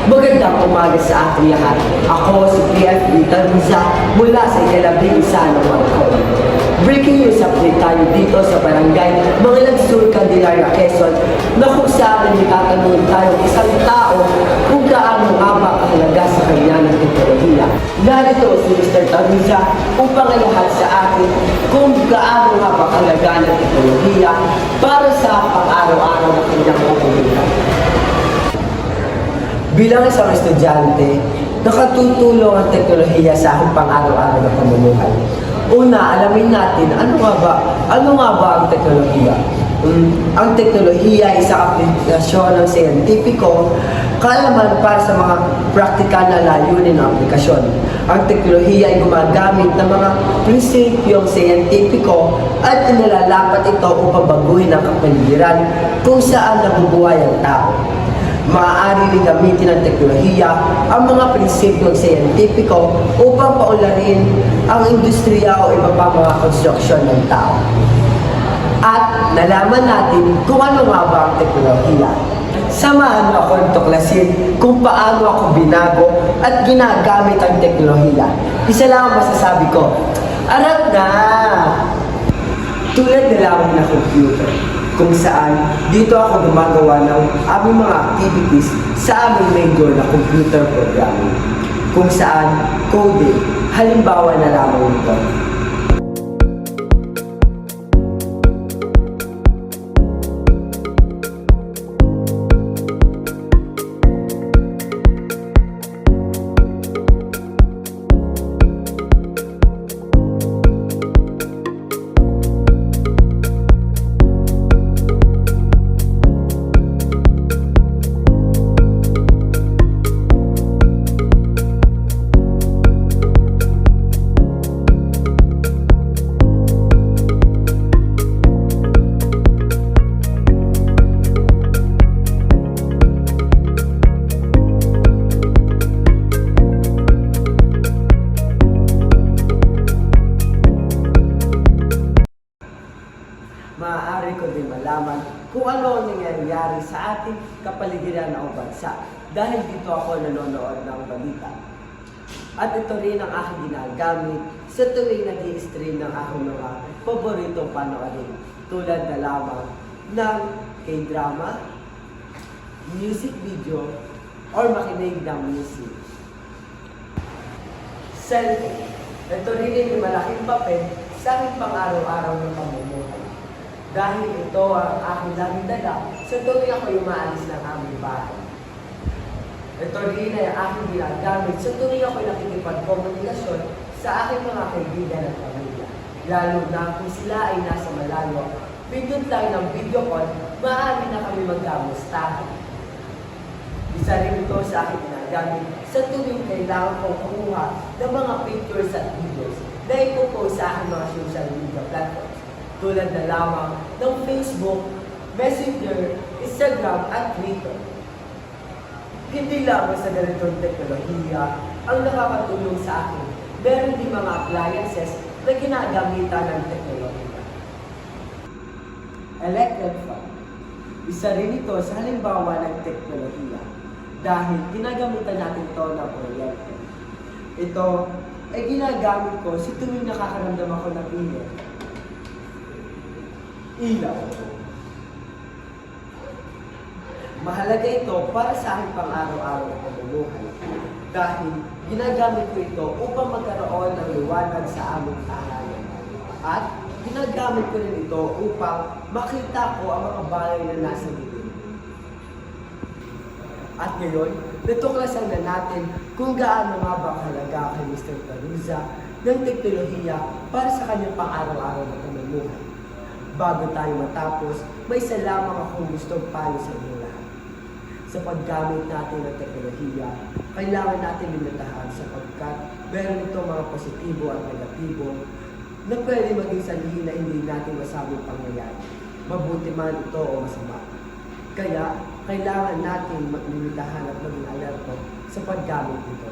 Magandang umaga sa ating lahat. Ako si PFD Taruza mula sa Yalabing Sana Wangkol. Breaking news update tayo dito sa barangay Mangilag Sur, Candelaria, Quezon na kung saan itatanong tayo isang tao kung gaano nga ba kahalaga sa kanya ng teknolohiya. Narito si Mr. Taruza upang ilahat sa atin kung gaano nga ba kahalaga ng teknolohiya para sa pang-araw-araw na kanyang pamumuhay. Bilang isang estudyante, nakatutulong ang teknolohiya sa aking pang-araw-araw na pamumuhay. Una, alamin natin, ano nga ba ang teknolohiya? Ang teknolohiya ay isang aplikasyon ng siyentipiko, kaalaman para sa mga praktikal na layunin ng aplikasyon. Ang teknolohiya ay gumagamit ng mga prinsipyong siyentipiko at inilalapat ito upang baguhin ang kapaligiran kung saan nabubuhay ang tao. Maaari rin gamitin ng teknolohiya ang mga prinsipyong siyentipiko upang paunlarin ang industriya o iba pa mga konstruksyon ng tao. At nalaman natin kung ano nga ba ang teknolohiya. Samahan mo akong tuklasin kung paano ako binago at ginagamit ang teknolohiya. Isa lang ang masasabi ko, arap na! Tulad na lamang na computer, kung saan dito ako gumagawa ng aming mga activities sa aming major na computer programming, kung saan coding, halimbawa na lamang ito. Maaari ko din malaman kung ano ang nangyayari sa ating kapaligiran o bansa dahil dito ako nanonood ng balita. At ito rin ang aking ginagamit sa tuwing nag-i-stream ng aking mga paboritong panoorin tulad na lamang ng K-drama, music video, or makinig ng music. Cellphone. Ito rin yung malaking papel sa aking pang-araw-araw ng pamumuhay. Dahil ito ang aking laging dala sa tuwing ako umaalis ng aming bahay. Ito rin ay aking ginagamit sa tuwing ako nakikipagkomunikasyon sa aking mga kaibigan at pamilya. Lalo na kung sila ay nasa malayo, pindot lang ng video call, maaari na kami magkamustahan. Isa rin ito sa aking ginagamit sa tuwing kailangan kong kumuha ng mga pictures at videos na ipopost sa aking mga social media platforms, tulad na lamang ng Facebook, Messenger, Instagram at Twitter. Hindi lamang sa ganitong teknolohiya ang nakakatulong sa akin, meron din mga appliances na ginagamitan ng teknolohiya. Electric fan. Isa rin ito sa halimbawa ng teknolohiya dahil ginagamitan natin ito ng kuryente. Ito ay ginagamit ko sa tuwing nakakaramdam ako ng init. Ilaw. Mahalaga ito para sa aking pang-araw-araw na pamumuhay dahil ginagamit ko ito upang magkaroon ng liwanag sa aming tahanan. At ginagamit ko rin ito upang makita ko ang mga bagay na nasa dilim. At ngayon, natuklasan na natin kung gaano nga ba kahalaga kay Mr. Taruza ng teknolohiya para sa kanyang pang-araw-araw na pamumuhay. Bago tayo matapos, may isa lamang akong gustong payo sa inyo lahat. Sa paggamit natin ng teknolohiya, kailangan natin limitahan sapagkat meron ito mga positibo at negatibo na pwede maging sanhi na hindi natin masabing pangyayari, mabuti man ito o masama. Kaya, kailangan natin limitahan at maging alerto sa paggamit nito.